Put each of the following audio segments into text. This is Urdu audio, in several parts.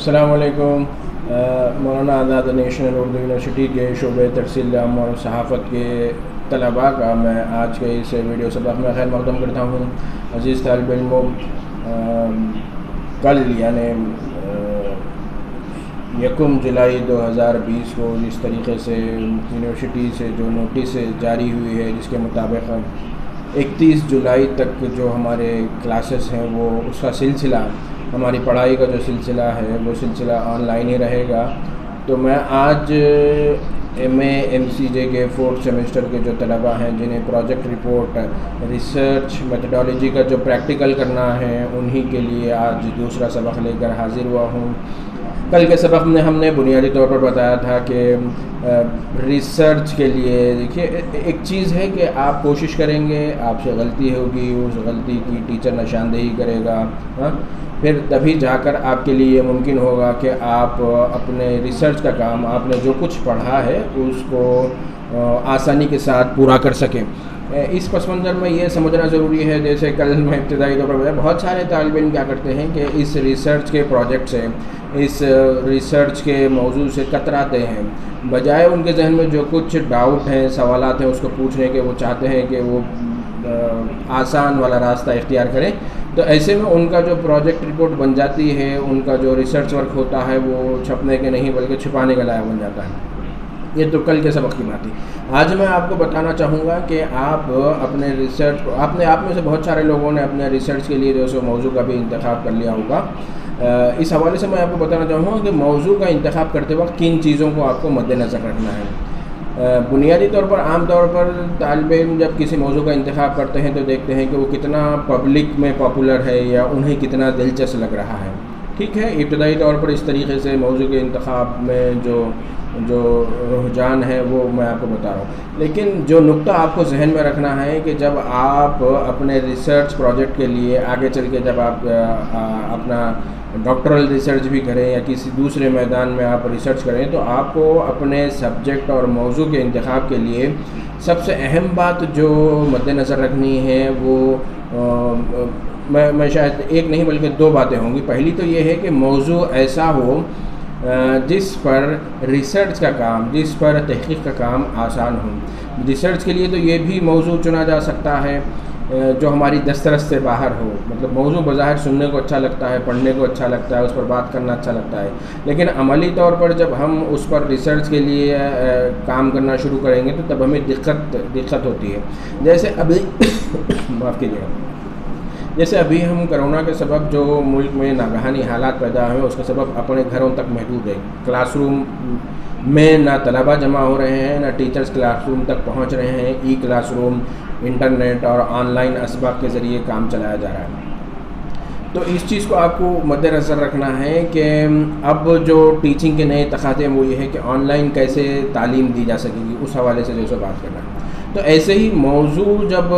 السلام علیکم۔ مولانا آزاد نیشنل اردو یونیورسٹی کے شعبہ ترسیل عام اور صحافت کے طلباء کا میں آج کے اس ویڈیو سبق میں خیر مقدم کرتا ہوں۔ عزیز طالب علموں، کل یعنی 1 جولائی 2020 کو جس طریقے سے یونیورسٹی سے جو نوٹس جاری ہوئی ہے، جس کے مطابق 31 جولائی تک جو ہمارے کلاسز ہیں وہ اس کا سلسلہ، ہماری پڑھائی کا جو سلسلہ ہے وہ سلسلہ آن لائن ہی رہے گا۔ تو میں آج MA/MCJ کے 4th سیمسٹر کے جو طلباء ہیں جنہیں پروجیکٹ رپورٹ، ریسرچ میتھڈالوجی کا جو پریکٹیکل کرنا ہے، انہی کے لیے آج دوسرا سبق لے کر حاضر ہوا ہوں۔ کل کے سبق میں ہم نے بنیادی طور پر بتایا تھا کہ ریسرچ کے لیے دیکھیے، ایک چیز ہے کہ آپ کوشش کریں گے، آپ سے غلطی ہوگی، اس غلطی کی ٹیچر نشاندہی کرے گا، پھر تبھی جا کر آپ کے لیے یہ ممکن ہوگا کہ آپ اپنے ریسرچ کا کام، آپ نے جو کچھ پڑھا ہے اس کو آسانی کے ساتھ پورا کر سکیں۔ اس پس منظر میں یہ سمجھنا ضروری ہے، جیسے کل میں ابتدائی طور پر بتایا، بہت سارے طالب علم کیا کرتے ہیں کہ اس ریسرچ کے پروجیکٹ سے، اس ریسرچ کے موضوع سے کتراتے ہیں، بجائے ان کے ذہن میں جو کچھ ڈاؤٹ ہیں، سوالات ہیں، اس کو پوچھنے کے وہ چاہتے ہیں کہ وہ آسان والا راستہ اختیار کریں۔ تو ایسے میں ان کا جو پروجیکٹ رپورٹ بن جاتی ہے، ان کا جو ریسرچ ورک ہوتا ہے، وہ چھپنے کے نہیں بلکہ چھپانے کا لائق بن جاتا ہے۔ یہ تو کل کے سبق کی بات تھی۔ آج میں آپ کو بتانا چاہوں گا کہ آپ اپنے ریسرچ، آپ میں سے بہت سارے لوگوں نے اپنے ریسرچ کے لیے جو سو موضوع کا بھی انتخاب کر لیا ہوگا۔ اس حوالے سے میں آپ کو بتانا چاہوں گا کہ موضوع کا انتخاب کرتے وقت کن چیزوں کو آپ کو مد نظر رکھنا ہے۔ بنیادی طور پر، عام طور پر طالب علم جب کسی موضوع کا انتخاب کرتے ہیں تو دیکھتے ہیں کہ وہ کتنا پبلک میں پاپولر ہے یا انہیں کتنا دلچسپ لگ رہا ہے۔ ٹھیک ہے، ابتدائی طور پر اس طریقے سے موضوع کے انتخاب میں جو رجحان ہے وہ میں آپ کو بتا رہا ہوں، لیکن جو نقطہ آپ کو ذہن میں رکھنا ہے کہ جب آپ اپنے ریسرچ پروجیکٹ کے لیے آگے چل کے جب آپ اپنا ڈاکٹرل ریسرچ بھی کریں یا کسی دوسرے میدان میں آپ ریسرچ کریں، تو آپ کو اپنے سبجیکٹ اور موضوع کے انتخاب کے لیے سب سے اہم بات جو مد نظر رکھنی ہے وہ میں شاید ایک نہیں بلکہ 2 باتیں ہوں گی۔ پہلی تو یہ ہے کہ موضوع ایسا ہو جس پر ریسرچ کا کام، جس پر تحقیق کا کام آسان ہو۔ ریسرچ کے لیے تو یہ بھی موضوع چنا جا سکتا ہے جو ہماری دسترس سے باہر ہو، مطلب موضوع بظاہر سننے کو اچھا لگتا ہے، پڑھنے کو اچھا لگتا ہے، اس پر بات کرنا اچھا لگتا ہے، لیکن عملی طور پر جب ہم اس پر ریسرچ کے لیے کام کرنا شروع کریں گے تو تب ہمیں دقت ہوتی ہے۔ جیسے ابھی معاف کیجیے گا، جیسے ابھی ہم کرونا کے سبب جو ملک میں ناگہانی حالات پیدا ہوئے، اس کا سبب اپنے گھروں تک محدود ہے۔ کلاس روم میں نہ طلباء جمع ہو رہے ہیں، نہ ٹیچرز کلاس روم تک پہنچ رہے ہیں، ای کلاس روم، انٹرنیٹ اور آن لائن اسباق کے ذریعے کام چلایا جا رہا ہے۔ تو اس چیز کو آپ کو مد نظر رکھنا ہے کہ اب جو ٹیچنگ کے نئے تقاضے ہیں وہ یہ ہے کہ آن لائن کیسے تعلیم دی جا سکے گی، اس حوالے سے جو سو بات کرنا ہے۔ تو ایسے ہی موضوع جب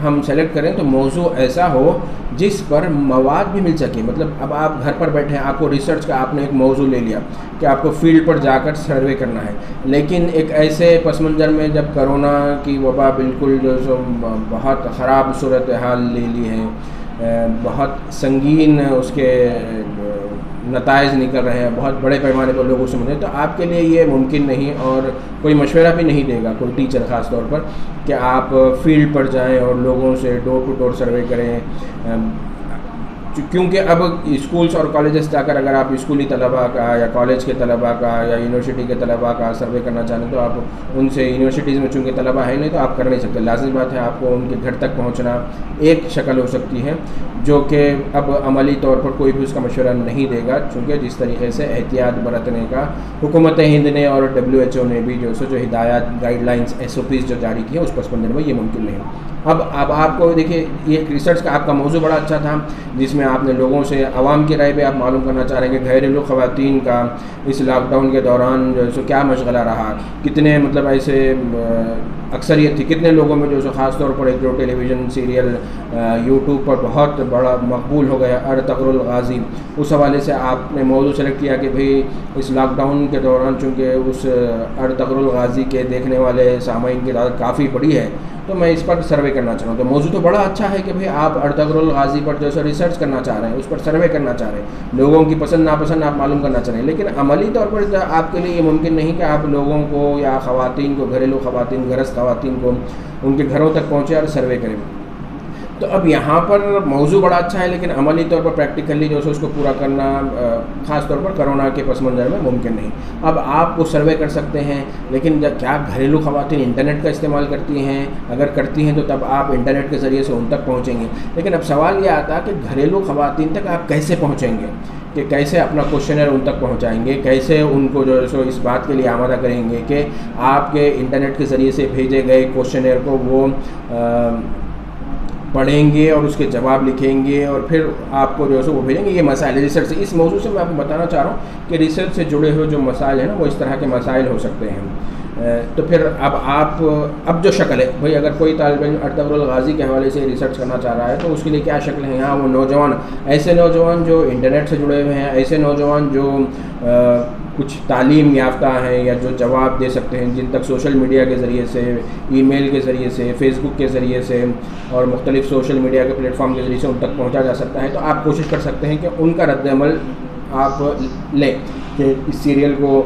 ہم سلیکٹ کریں تو موضوع ایسا ہو جس پر مواد بھی مل سکے، مطلب اب آپ گھر پر بیٹھے ہیں، آپ کو ریسرچ کا آپ نے ایک موضوع لے لیا کہ آپ کو فیلڈ پر جا کر سروے کرنا ہے، لیکن ایک ایسے پس منظر میں جب کرونا کی وبا بالکل جو سو بہت خراب صورتحال لے لی ہے، بہت سنگین اس کے نتائج نکل رہے ہیں، بہت بڑے پیمانے پر لوگوں سے ملے، تو آپ کے لیے یہ ممکن نہیں اور کوئی مشورہ بھی نہیں دے گا کوئی ٹیچر خاص طور پر کہ آپ فیلڈ پر جائیں اور لوگوں سے ڈور ٹو ڈور سروے کریں، کیونکہ اب اسکولس اور کالجز جا کر اگر آپ اسکولی طلباء کا یا کالج کے طلباء کا یا یونیورسٹی کے طلباء کا سروے کرنا چاہیں تو آپ ان سے، یونیورسٹیز میں چونکہ طلباء ہے نہیں تو آپ کر نہیں سکتے، لازمی بات ہے آپ کو ان کے گھر تک پہنچنا ایک شکل ہو سکتی ہے جو کہ اب عملی طور پر کوئی بھی اس کا مشورہ نہیں دے گا، چونکہ جس طریقے سے احتیاط برتنے کا حکومت ہند نے اور WHO نے بھی جو ہدایات، گائیڈ لائنس، SOPs جو جاری کی ہیں، اس پس منظر میں یہ ممکن نہیں۔ اب آپ کو دیکھیے، یہ ریسرچ کا آپ کا موضوع بڑا اچھا تھا جس میں آپ نے لوگوں سے، عوام کی رائے بھی آپ معلوم کرنا چاہ رہے ہیں کہ گھریلو خواتین کا اس لاک ڈاؤن کے دوران جو ہے کیا مشغلہ رہا، کتنے مطلب ایسے اکثریت تھی، کتنے لوگوں میں جو سو خاص طور پر ایک جو ٹیلی ویژن سیریل یوٹیوب پر بہت بڑا مقبول ہو گیا، ارطغرل الغازی، اس حوالے سے آپ نے موضوع سلیکٹ کیا کہ بھئی اس لاک ڈاؤن کے دوران چونکہ اس ارطغرل الغازی کے دیکھنے والے سامعین کی تعداد کافی بڑی ہے، تو میں اس پر سروے کرنا چاہ رہا ہوں. تو موضوع تو بڑا اچھا ہے کہ بھئی آپ ارطغرل الغازی پر جو ہے ریسرچ کرنا چاہ رہے ہیں, اس پر سروے کرنا چاہ رہے ہیں, لوگوں کی پسند ناپسند آپ معلوم کرنا چاہ رہے ہیں, لیکن عملی طور پر آپ کے لیے یہ ممکن نہیں کہ آپ لوگوں کو یا خواتین کو, گھریلو خواتین, گرہست خواتین کو ان کے گھروں تک پہنچے اور سروے کریں. تو اب یہاں پر موضوع بڑا اچھا ہے, لیکن عملی طور پر پریکٹیکلی جو ہے اس کو پورا کرنا خاص طور پر کرونا کے پس منظر میں ممکن نہیں. اب آپ وہ سروے کر سکتے ہیں, لیکن کیا گھریلو خواتین انٹرنیٹ کا استعمال کرتی ہیں؟ اگر کرتی ہیں تو تب آپ انٹرنیٹ کے ذریعے سے ان تک پہنچیں گے. لیکن اب سوال یہ آتا کہ گھریلو خواتین تک آپ کیسے پہنچیں گے, کہ کیسے اپنا کوشچنر ان تک پہنچائیں گے, کیسے ان کو جو ہے سو اس بات کے لیے آمادہ کریں گے کہ آپ کے انٹرنیٹ کے ذریعے سے بھیجے گئے کوشچنر کو وہ پڑھیں گے اور اس کے جواب لکھیں گے اور پھر آپ کو جو ہے سو وہ بھیجیں گے. یہ مسائل ریسرچ سے, اس موضوع سے میں آپ کو بتانا چاہ رہا ہوں کہ ریسرچ سے جڑے ہوئے جو مسائل ہیں نا وہ اس طرح کے مسائل ہو سکتے ہیں. تو پھر اب جو شکل ہے بھئی, اگر کوئی طالب علم ارطغرل الغازی کے حوالے سے ریسرچ کرنا چاہ رہا ہے تو اس کے لیے کیا شکل ہے. یہاں وہ نوجوان, ایسے نوجوان جو انٹرنیٹ سے جڑے ہوئے ہیں, ایسے نوجوان جو کچھ تعلیم یافتہ ہیں یا جو جواب دے سکتے ہیں, جن تک سوشل میڈیا کے ذریعے سے, ای میل کے ذریعے سے, فیس بک کے ذریعے سے اور مختلف سوشل میڈیا کے پلیٹ فارم کے ذریعے سے ان تک پہنچا جا سکتا ہے. تو آپ کوشش کر سکتے ہیں کہ ان کا رد عمل آپ لیں کہ اس سیریل کو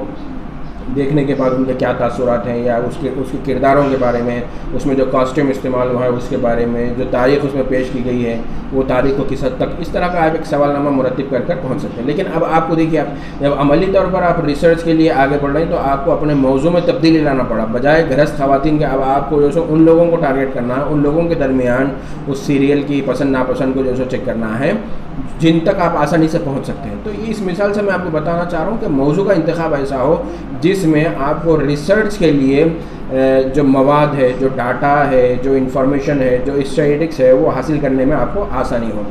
دیکھنے کے بعد ان کے کیا تاثرات ہیں, یا اس کے کرداروں کے بارے میں, اس میں جو کاسٹیوم استعمال ہوا ہے اس کے بارے میں, جو تاریخ اس میں پیش کی گئی ہے وہ تاریخ کو کس حد تک, اس طرح کا آپ ایک سوال نامہ مرتب کر پہنچ سکتے ہیں. لیکن اب آپ کو دیکھیے, آپ جب عملی طور پر آپ ریسرچ کے لیے آگے بڑھ رہے ہیں تو آپ کو اپنے موضوع میں تبدیلی لانا پڑا. بجائے گھرست خواتین کے اب آپ کو جو ہے ان لوگوں کو ٹارگیٹ کرنا ہے, ان لوگوں کے درمیان اس سیریل کی پسند ناپسند کو جو ہے چیک کرنا ہے جن تک آپ آسانی سے پہنچ سکتے ہیں. تو اس مثال سے میں آپ کو بتانا چاہ رہا ہوں کہ موضوع کا انتخاب ایسا ہو جس میں آپ کو ریسرچ کے لیے جو مواد ہے, جو ڈاٹا ہے, جو انفارمیشن ہے, جو اسٹیٹسٹکس ہے وہ حاصل کرنے میں آپ کو آسانی ہو.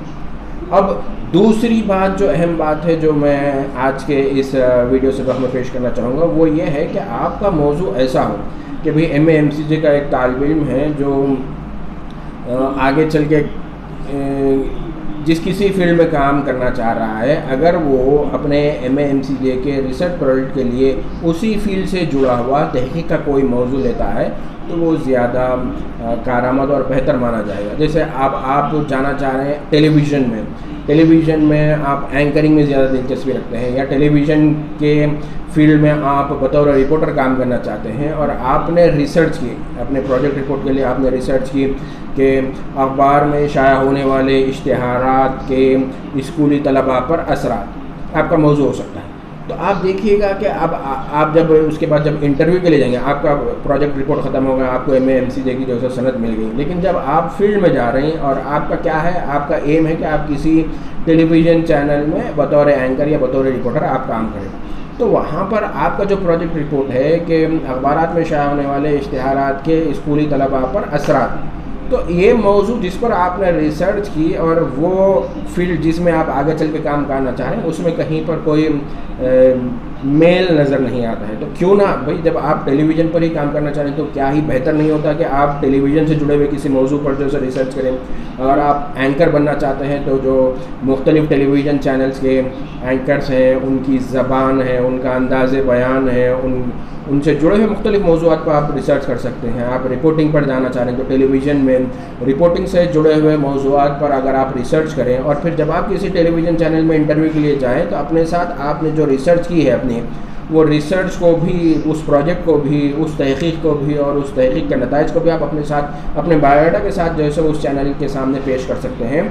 اب دوسری بات, جو اہم بات ہے جو میں آج کے اس ویڈیو سے میں پیش کرنا چاہوں گا, وہ یہ ہے کہ آپ کا موضوع ایسا ہو کہ بھئی MA/MCJ کا ایک طالب علم ہے جو آگے چل کے جس کسی فیلڈ میں کام کرنا چاہ رہا ہے, اگر وہ اپنے MA/MCJ کے ریسرچ پروجیکٹ کے لیے اسی فیلڈ سے جڑا ہوا تحقیق کا کوئی موضوع لیتا ہے تو وہ زیادہ کارآمد اور بہتر مانا جائے گا. جیسے آپ جانا چاہ رہے ہیں ٹیلی ویژن میں آپ اینکرنگ میں زیادہ دلچسپی رکھتے ہیں, یا ٹیلی ویژن کے فیلڈ میں آپ بطور رپورٹر کام کرنا چاہتے ہیں اور آپ نے ریسرچ کی, اپنے پروجیکٹ رپورٹ کے لیے آپ نے ریسرچ کی کہ اخبار میں شائع ہونے والے اشتہارات کے اسکولی طلباء پر اثرات آپ کا موضوع ہو سکتا ہے. تو آپ دیکھیے گا کہ اب آپ جب اس کے بعد جب انٹرویو کے لیے جائیں گے, آپ کا پروجیکٹ رپورٹ ختم ہوگا, آپ کو MA/MCJ کی جو ہے سند مل گئی, لیکن جب آپ فیلڈ میں جا رہے ہیں اور آپ کا کیا ہے, آپ کا ایم ہے کہ آپ کسی ٹیلی ویژن چینل میں بطور اینکر یا بطور رپورٹر آپ کام کریں, تو وہاں پر آپ کا جو پروجیکٹ رپورٹ ہے کہ اخبارات میں شائع ہونے والے اشتہارات کے اسکولی طلباء پر اثرات, تو یہ موضوع جس پر آپ نے ریسرچ کی اور وہ فیلڈ جس میں آپ آگے چل کے کام کرنا چاہ رہے ہیں اس میں کہیں پر کوئی میل نظر نہیں آتا ہے. تو کیوں نہ بھائی, جب آپ ٹیلی ویژن پر ہی کام کرنا چاہ رہے ہیں تو کیا ہی بہتر نہیں ہوتا کہ آپ ٹیلی ویژن سے جڑے ہوئے کسی موضوع پر جو ہے ریسرچ کریں. اگر آپ اینکر بننا چاہتے ہیں تو جو مختلف ٹیلی ویژن چینلز کے اینکرز ہیں ان کی زبان ہے, ان کا انداز بیان ہے, ان سے جڑے ہوئے مختلف موضوعات پر آپ ریسرچ کر سکتے ہیں. آپ رپورٹنگ پر جانا چاہ رہے ہیں تو ٹیلی ویژن میں رپورٹنگ سے جڑے ہوئے موضوعات پر اگر آپ ریسرچ کریں اور پھر جب آپ کسی ٹیلی ویژن چینل میں انٹرویو کے لیے جائیں تو اپنے ساتھ آپ نے جو ریسرچ کی ہے اپنی, وہ ریسرچ کو بھی, اس پروجیکٹ کو بھی, اس تحقیق کو بھی اور اس تحقیق کے نتائج کو بھی آپ اپنے ساتھ اپنے بایوڈاٹا کے ساتھ جو ہے اس چینل کے سامنے پیش کر سکتے ہیں.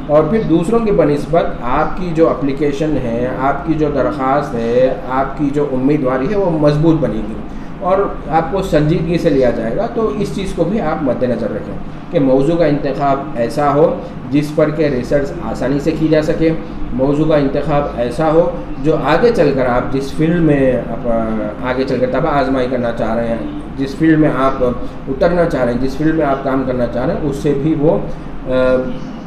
اور پھر دوسروں کی بنسبت آپ کی جو اپلیکیشن ہے, آپ کی جو درخواست ہے, آپ کی جو امیدواری ہے وہ مضبوط بنے گی اور آپ کو سنجیدگی سے لیا جائے گا. تو اس چیز کو بھی آپ مد نظر رکھیں کہ موضوع کا انتخاب ایسا ہو جس پر کہ ریسرچ آسانی سے کی جا سکے, موضوع کا انتخاب ایسا ہو جو آگے چل کر آپ جس فیلڈ میں آگے چل کر تباہ آزمائی کرنا چاہ رہے ہیں, جس فیلڈ میں آپ اترنا چاہ رہے ہیں, جس فیلڈ میں آپ کام کرنا چاہ رہے ہیں اس سے بھی وہ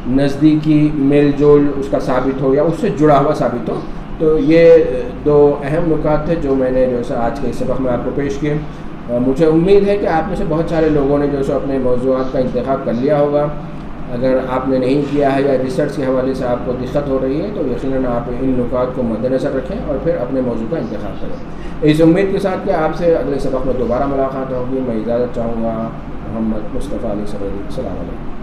نزدیکی میل جول اس کا ثابت ہو یا اس سے جڑا ہوا ثابت ہو. تو یہ دو اہم نکات تھے جو میں نے جو ہے آج کے اس سبق میں آپ کو پیش کیے. مجھے امید ہے کہ آپ میں سے بہت سارے لوگوں نے جو ہے اپنے موضوعات کا انتخاب کر لیا ہوگا. اگر آپ نے نہیں کیا ہے یا ریسرچ کے حوالے سے آپ کو دقت ہو رہی ہے تو یقیناً آپ ان نکات کو مد نظر رکھیں اور پھر اپنے موضوع کا انتخاب کریں. اس امید کے ساتھ کہ آپ سے اگلے سبق میں دوبارہ ملاقات ہوگی. میں اجازت چاہوں گا. محمد مصطفیٰ علیہ السلام علیکم.